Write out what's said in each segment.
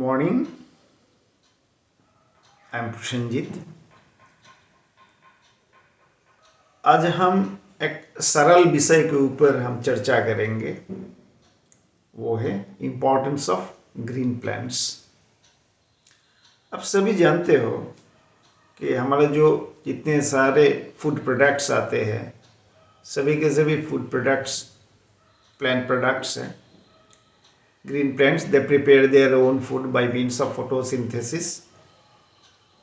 Morning. I am Prasannajit. आज हम एक सरल विषय के ऊपर हम चर्चा करेंगे, वो है इम्पोर्टेंस ऑफ ग्रीन प्लांट्स। आप सभी जानते हो कि हमारे जो जितने सारे फूड प्रोडक्ट्स आते हैं, सभी के सभी फूड प्रोडक्ट्स प्लांट प्रोडक्ट्स हैं। Green plants they prepare their own food by means of photosynthesis,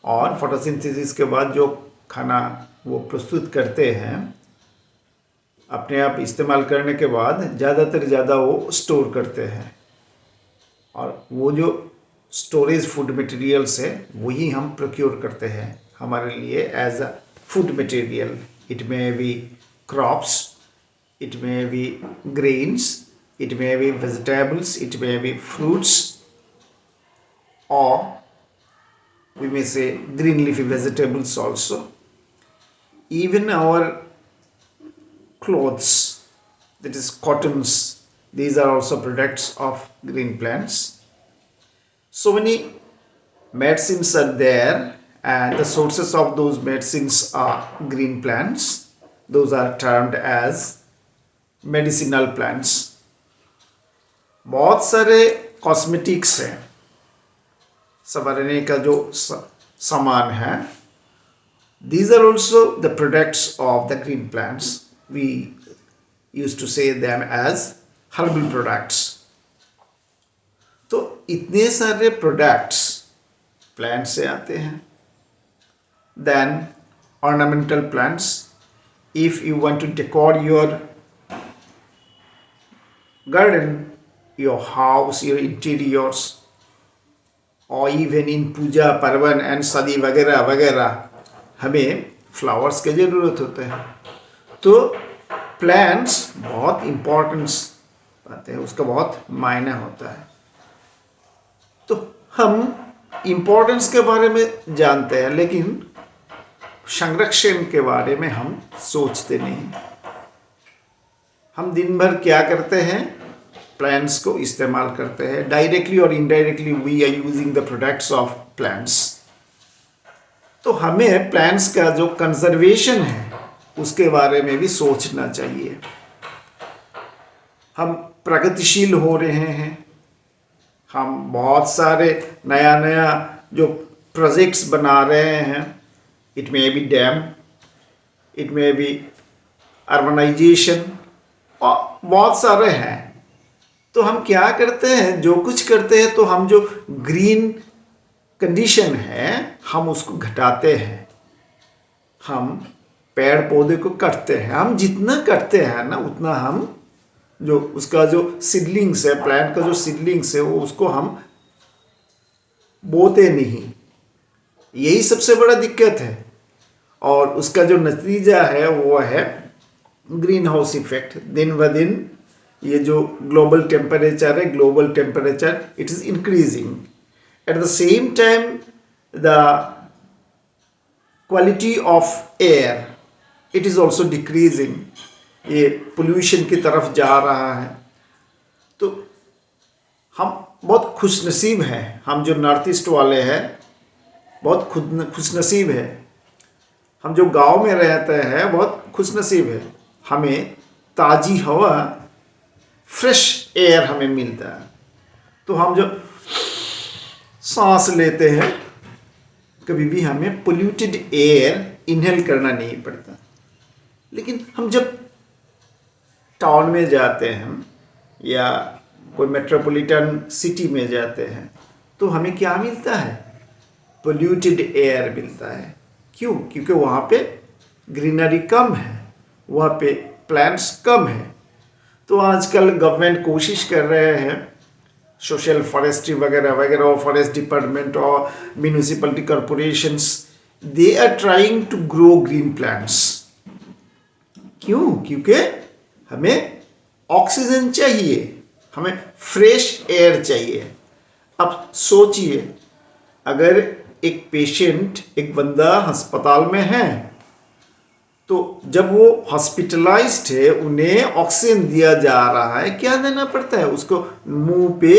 और फोटोसिंथेसिस के बाद जो खाना वो प्रस्तुत करते हैं, अपने आप इस्तेमाल करने के बाद ज़्यादातर ज़्यादा वो स्टोर करते हैं, और वो जो स्टोरेज फूड मटेरियल्स है वही हम प्रोक्योर करते हैं हमारे लिए as a food material. It may be crops, it may be grains, it may be vegetables, it may be fruits, or we may say green leafy vegetables also. Even our clothes, that is cottons, these are also products of green plants. So many medicines are there, and the sources of those medicines are green plants. Those are termed as medicinal plants. बहुत सारे cosmetics हैं, संवारने का जो सामान है, these are also the products of the green plants. We use to say them as herbal products. तो इतने सारे प्रोडक्ट्स प्लांट से आते हैं। Then ornamental plants, if you want to decor your garden, your house, your interiors, or even in puja पर्वन and शादी वगैरह वगैरह हमें फ्लावर्स की ज़रूरत होता है। तो प्लांट्स बहुत इम्पोर्टेंस पाते हैं, उसका बहुत मायने होता है। तो हम इम्पोर्टेंस के बारे में जानते हैं, लेकिन संरक्षण के बारे में हम सोचते नहीं। हम दिन भर क्या करते हैं, प्लांट्स को इस्तेमाल करते हैं। डायरेक्टली और indirectly we are using the products of plants. तो हमें प्लांट्स का जो कंजर्वेशन है उसके बारे में भी सोचना चाहिए। हम प्रगतिशील हो रहे हैं, हम बहुत सारे नया नया जो प्रोजेक्ट्स बना रहे हैं। It may be dam, it may be urbanization, बहुत सारे हैं। तो हम क्या करते हैं, जो कुछ करते हैं, तो हम जो ग्रीन कंडीशन है हम उसको घटाते हैं। हम पेड़ पौधे को काटते हैं। हम जितना काटते हैं ना, उतना हम जो उसका जो सीडलिंग्स है, प्लांट का जो सीडलिंग्स है, वो उसको हम बोते नहीं। यही सबसे बड़ा दिक्कत है, और उसका जो नतीजा है वो है ग्रीन हाउस इफेक्ट। दिन ब दिन ये जो ग्लोबल टेम्परेचर है, global temperature it is increasing. At the same time the quality of air it is also decreasing. ये पोल्यूशन की तरफ जा रहा है। तो हम बहुत खुशनसीब हैं, हम जो नॉर्थ ईस्ट वाले हैं बहुत खुशनसीब है। हम जो गांव में रहते हैं बहुत खुशनसीब है। हमें ताज़ी हवा, फ्रेश एयर हमें मिलता है। तो हम जो सांस लेते हैं, कभी भी हमें पोल्यूटेड एयर इनहेल करना नहीं पड़ता। लेकिन हम जब टाउन में जाते हैं या कोई मेट्रोपॉलिटन सिटी में जाते हैं, तो हमें क्या मिलता है, पोल्यूटेड एयर मिलता है। क्यों? क्योंकि वहाँ पे ग्रीनरी कम है, वहाँ पे प्लांट्स कम है। तो आजकल गवर्नमेंट कोशिश कर रहे हैं, सोशल फॉरेस्ट्री वगैरह वगैरह, और फॉरेस्ट डिपार्टमेंट और municipality corporations, they are trying to grow green plants. क्यों? क्योंकि हमें ऑक्सीजन चाहिए, हमें फ्रेश एयर चाहिए। अब सोचिए, अगर एक पेशेंट, एक बंदा अस्पताल में है, तो जब वो हॉस्पिटलाइज्ड है, उन्हें ऑक्सीजन दिया जा रहा है, क्या देना पड़ता है उसको? मुंह पे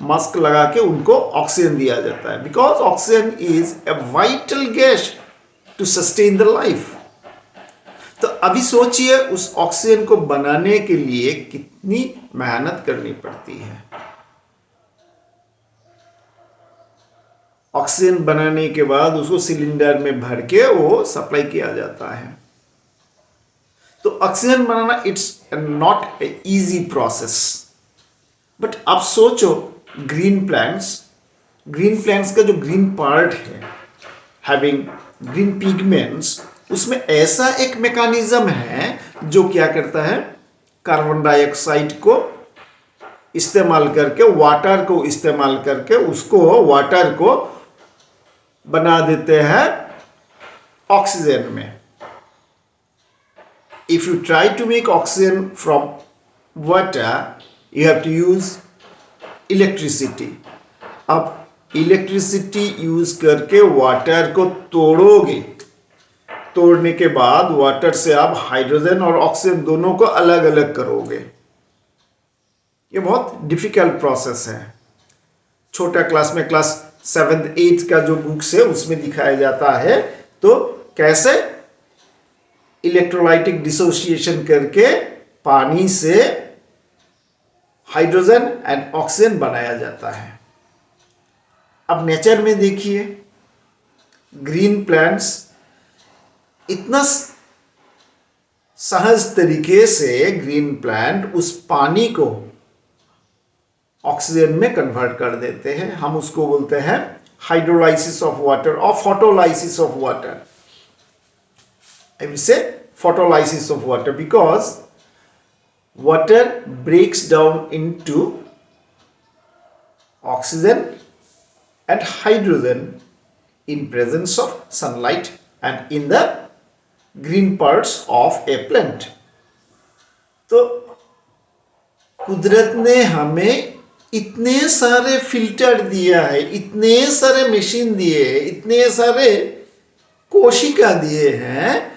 मास्क लगा के उनको ऑक्सीजन दिया जाता है, because oxygen is a vital gas to sustain the life. तो अभी सोचिए उस ऑक्सीजन को बनाने के लिए कितनी मेहनत करनी पड़ती है। ऑक्सीजन बनाने के बाद उसको सिलेंडर में भर के वो सप्लाई किया जाता है। तो oxygen banana it's not a easy process. But आप सोचो ग्रीन प्लांट्स का जो ग्रीन पार्ट है हैविंग ग्रीन पिगमेंट्स, उसमें ऐसा एक मैकेनिज्म है जो क्या करता है, कार्बन डाइऑक्साइड को इस्तेमाल करके, वाटर को इस्तेमाल करके उसको वाटर को बना देते हैं ऑक्सीजन में। If you try to make oxygen from water, you have to use electricity. अब इलेक्ट्रिसिटी यूज करके वाटर को तोड़ोगे, तोड़ने के बाद वाटर से आप हाइड्रोजन और ऑक्सीजन दोनों को अलग अलग करोगे। ये बहुत डिफिकल्ट प्रोसेस है। छोटा क्लास में, क्लास 7th 8th का जो बुक्स है उसमें दिखाया जाता है तो कैसे इलेक्ट्रोलाइटिक डिसोसिएशन करके पानी से हाइड्रोजन एंड ऑक्सीजन बनाया जाता है। अब नेचर में देखिए, ग्रीन प्लांट्स इतना सहज तरीके से ग्रीन प्लांट उस पानी को ऑक्सीजन में कन्वर्ट कर देते हैं। हम उसको बोलते हैं हाइड्रोलाइसिस ऑफ वाटर और photolysis of water. I will say photolysis of water because water breaks down into oxygen and hydrogen in presence of sunlight and in the green parts of a plant. तो कुदरत ने हमें इतने सारे filter दिया है, इतने सारे मशीन दिए हैं, इतने सारे कोशिका दिए हैं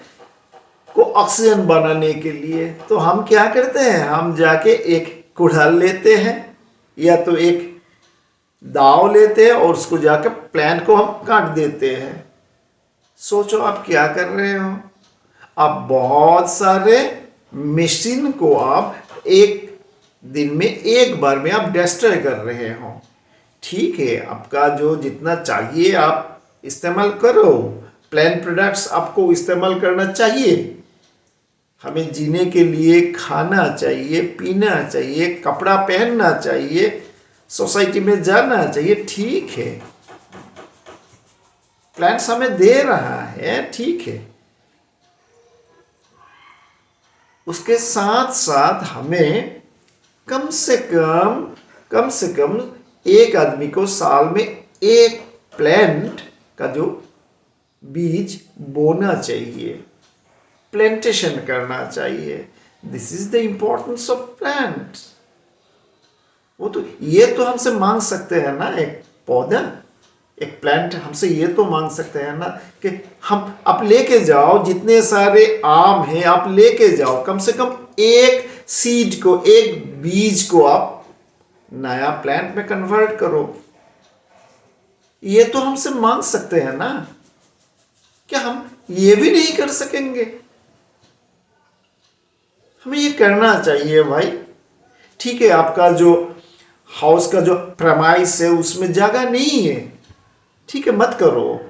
को ऑक्सीजन बनाने के लिए। तो हम क्या करते हैं, हम जाके एक कुड़हल लेते हैं या तो एक दाव लेते हैं और उसको जाके प्लांट को हम काट देते हैं। सोचो आप क्या कर रहे हो, आप बहुत सारे मशीन को आप एक दिन में एक बार में आप डिस्ट्रॉय कर रहे हो। ठीक है, आपका जो जितना चाहिए आप इस्तेमाल करो, प्लांट प्रोडक्ट्स आपको इस्तेमाल करना चाहिए। हमें जीने के लिए खाना चाहिए, पीना चाहिए, कपड़ा पहनना चाहिए, सोसाइटी में जाना चाहिए। ठीक है, प्लांट्स हमें दे रहा है, ठीक है। उसके साथ साथ हमें कम से कम एक आदमी को साल में एक प्लांट का जो बीज बोना चाहिए, प्लांटेशन करना चाहिए। This is the importance of plants. वो तो ये तो हमसे मांग सकते हैं ना, एक पौधा, एक प्लांट हमसे ये तो मांग सकते हैं ना कि हम आप लेके जाओ, जितने सारे आम हैं आप लेके जाओ, कम से कम एक सीड को, एक बीज को आप नया प्लांट में कन्वर्ट करो। ये तो हमसे मांग सकते हैं ना, क्या हम ये भी नहीं कर सकेंगे? हमें ये करना चाहिए भाई। ठीक है, आपका जो हाउस का जो प्रेमाइस है उसमें जगह नहीं है, ठीक है, मत करो।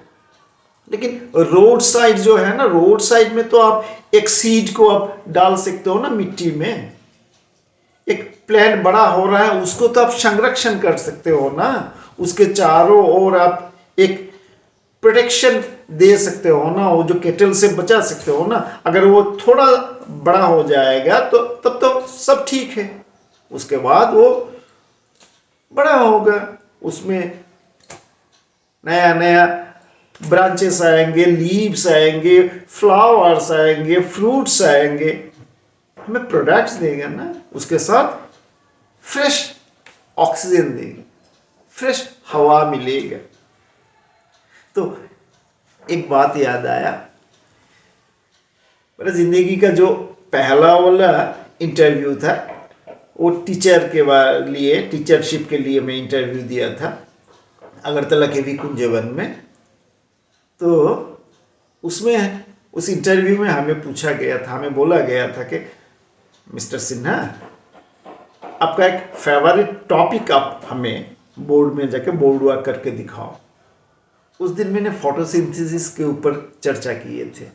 लेकिन रोड साइड जो है ना, रोड साइड में तो आप एक सीड को आप डाल सकते हो ना मिट्टी में। एक प्लांट बड़ा हो रहा है उसको तो आप संरक्षण कर सकते हो ना, उसके चारों ओर आप एक प्रोटेक्शन दे सकते हो ना, वो जो केटल से बचा सकते हो ना। अगर वो थोड़ा बड़ा हो जाएगा तो तब तो सब ठीक है, उसके बाद वो बड़ा होगा, उसमें नया नया ब्रांचेस आएंगे, लीव्स आएंगे, फ्लावर्स आएंगे, फ्रूट्स आएंगे, हमें प्रोडक्ट्स देगा ना, उसके साथ फ्रेश ऑक्सीजन देगा, फ्रेश हवा मिलेगा। तो एक बात याद आया, मेरा जिंदगी का जो पहला वाला इंटरव्यू था वो टीचर के लिए, टीचरशिप के लिए मैं इंटरव्यू दिया था अगरतला के वी कुंजवन में। तो उसमें उस इंटरव्यू में हमें पूछा गया था, हमें बोला गया था कि मिस्टर सिन्हा, आपका एक फेवरेट टॉपिक आप हमें बोर्ड में जाके बोर्ड वर्क करके दिखाओ। उस दिन मैंने फोटोसिंथेसिस के ऊपर चर्चा किए थे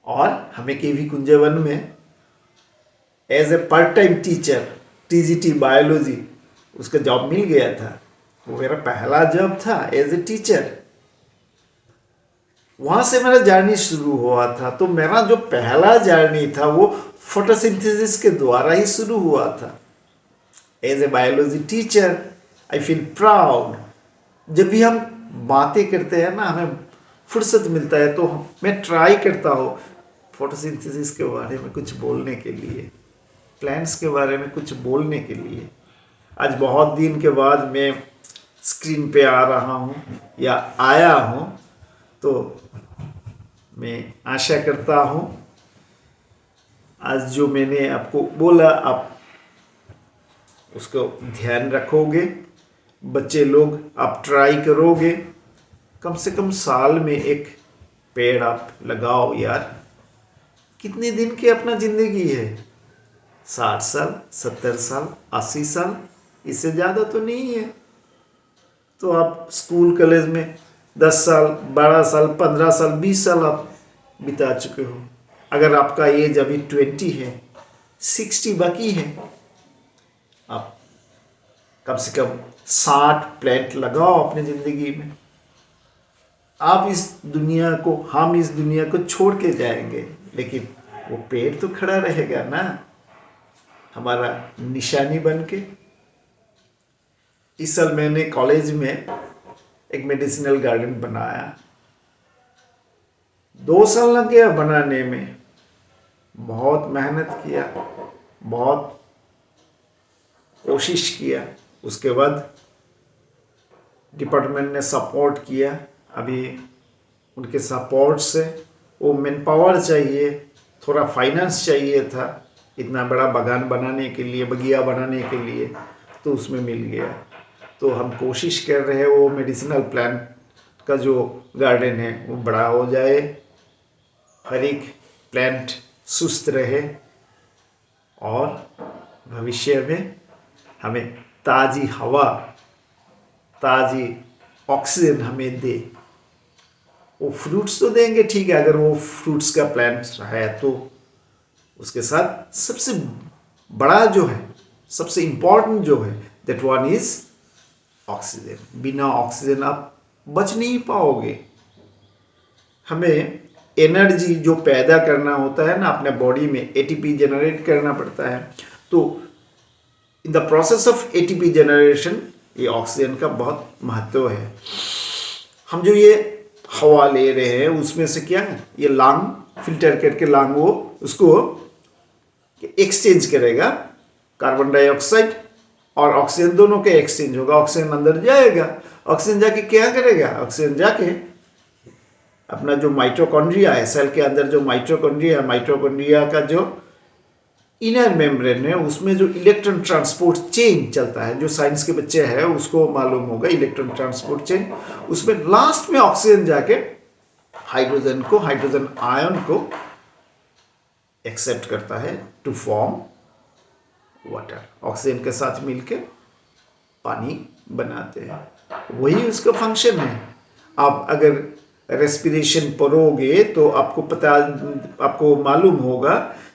और हमें केवी कुंजवन में as a part time teacher TGT biology उसका जॉब मिल गया था। वो मेरा पहला जॉब था एज ए टीचर। वहां से मेरा जर्नी शुरू हुआ था। तो मेरा जो पहला जर्नी था वो फोटोसिंथेसिस के द्वारा ही शुरू हुआ था। As a biology teacher I feel proud. जब भी हम बातें करते हैं ना, हमें फुर्सत मिलता है तो मैं ट्राई करता हूँ फोटोसिंथेसिस के बारे में कुछ बोलने के लिए, प्लांट्स के बारे में कुछ बोलने के लिए। आज बहुत दिन के बाद मैं स्क्रीन पे आ रहा हूँ या आया हूँ, तो मैं आशा करता हूँ आज जो मैंने आपको बोला आप उसको ध्यान रखोगे। बच्चे लोग आप ट्राई करोगे, कम से कम साल में एक पेड़ आप लगाओ यार। कितने दिन की अपना जिंदगी है? 60 साल, 70 साल, 80 साल, इससे ज़्यादा तो नहीं है। तो आप स्कूल कॉलेज में 10 साल, 12 साल, 15 साल, 20 साल आप बिता चुके हो। अगर आपका एज अभी 20 है, 60 बाकी है, आप कम से कम 60 प्लांट लगाओ अपनी ज़िंदगी में। आप इस दुनिया को, हम इस दुनिया को छोड़ के जाएंगे, लेकिन वो पेड़ तो खड़ा रहेगा ना, हमारा निशानी बन के। इस साल मैंने कॉलेज में एक मेडिसिनल गार्डन बनाया। 2 साल लग गया बनाने में। बहुत मेहनत किया, बहुत कोशिश किया। उसके बाद डिपार्टमेंट ने सपोर्ट किया। अभी उनके सपोर्ट से, वो मैन पावर चाहिए, थोड़ा फाइनेंस चाहिए था इतना बड़ा बागान बनाने के लिए, बगिया बनाने के लिए, तो उसमें मिल गया। तो हम कोशिश कर रहे हैं वो मेडिसिनल प्लांट का जो गार्डन है वो बड़ा हो जाए, हर एक प्लांट सुस्त रहे और भविष्य में हमें ताज़ी हवा, ताज़ी ऑक्सीजन हमें दे। वो फ्रूट्स तो देंगे, ठीक है, अगर वो फ्रूट्स का प्लांट है तो उसके साथ सबसे बड़ा जो है, सबसे इम्पोर्टेंट जो है, दैट वन इज ऑक्सीजन। बिना ऑक्सीजन आप बच नहीं पाओगे। हमें एनर्जी जो पैदा करना होता है ना अपने बॉडी में, एटीपी जनरेट करना पड़ता है। तो in the process of ATP generation ये ऑक्सीजन का बहुत महत्व है। हम जो ये हवा ले रहे हैं उसमें से क्या है, ये लंग फिल्टर करके लंग वो उसको एक्सचेंज करेगा, कार्बन डाइऑक्साइड और ऑक्सीजन दोनों के एक्सचेंज होगा। ऑक्सीजन अंदर जाएगा, ऑक्सीजन जाके क्या करेगा, ऑक्सीजन जाके अपना जो माइटोकॉन्ड्रिया है, सेल के अंदर जो माइटोकॉन्ड्रिया है, माइटोकॉन्ड्रिया का जो इनर मेम्ब्रेन है उसमें जो इलेक्ट्रॉन ट्रांसपोर्ट चेन चलता है, जो साइंस के बच्चे हैं उसको मालूम होगा इलेक्ट्रॉन ट्रांसपोर्ट चेन, उसमें लास्ट में ऑक्सीजन जाके हाइड्रोजन को, हाइड्रोजन आयन को एक्सेप्ट करता है टू फॉर्म वाटर। ऑक्सीजन के साथ मिलके पानी बनाते हैं, वही उसका फंक्शन है। आप अगर रेस्पिरेशन पढ़ोगे तो आपको मालूम होगा,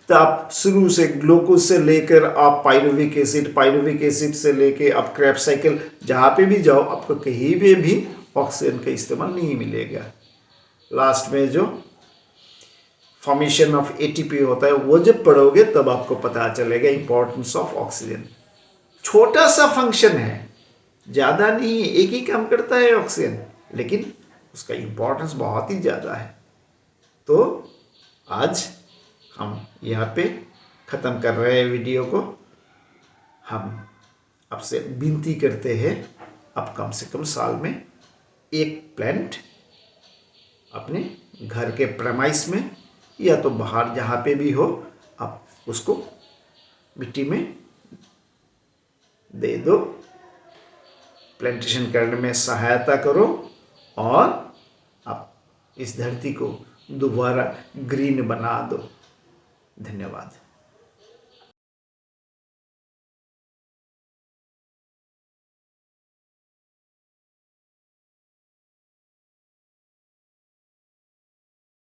तो आप शुरू से ग्लूकोज से लेकर आप पाइरुविक एसिड से लेकर आप क्रैब साइकिल, जहाँ पे भी जाओ आपको कहीं भी ऑक्सीजन का इस्तेमाल नहीं मिलेगा। लास्ट में जो फॉर्मेशन ऑफ एटीपी होता है वो जब पढ़ोगे तब आपको पता चलेगा इंपॉर्टेंस ऑफ ऑक्सीजन। छोटा सा फंक्शन है, ज़्यादा नहीं है, एक ही काम करता है ऑक्सीजन, लेकिन उसका इंपॉर्टेंस बहुत ही ज़्यादा है। तो आज हम यहाँ पे ख़त्म कर रहे हैं वीडियो को। हम आपसे विनती करते हैं, आप कम से कम साल में एक प्लांट अपने घर के प्रेमाइस में या तो बाहर जहाँ पे भी हो, आप उसको मिट्टी में दे दो, प्लांटेशन करने में सहायता करो और आप इस धरती को दोबारा ग्रीन बना दो। धन्यवाद।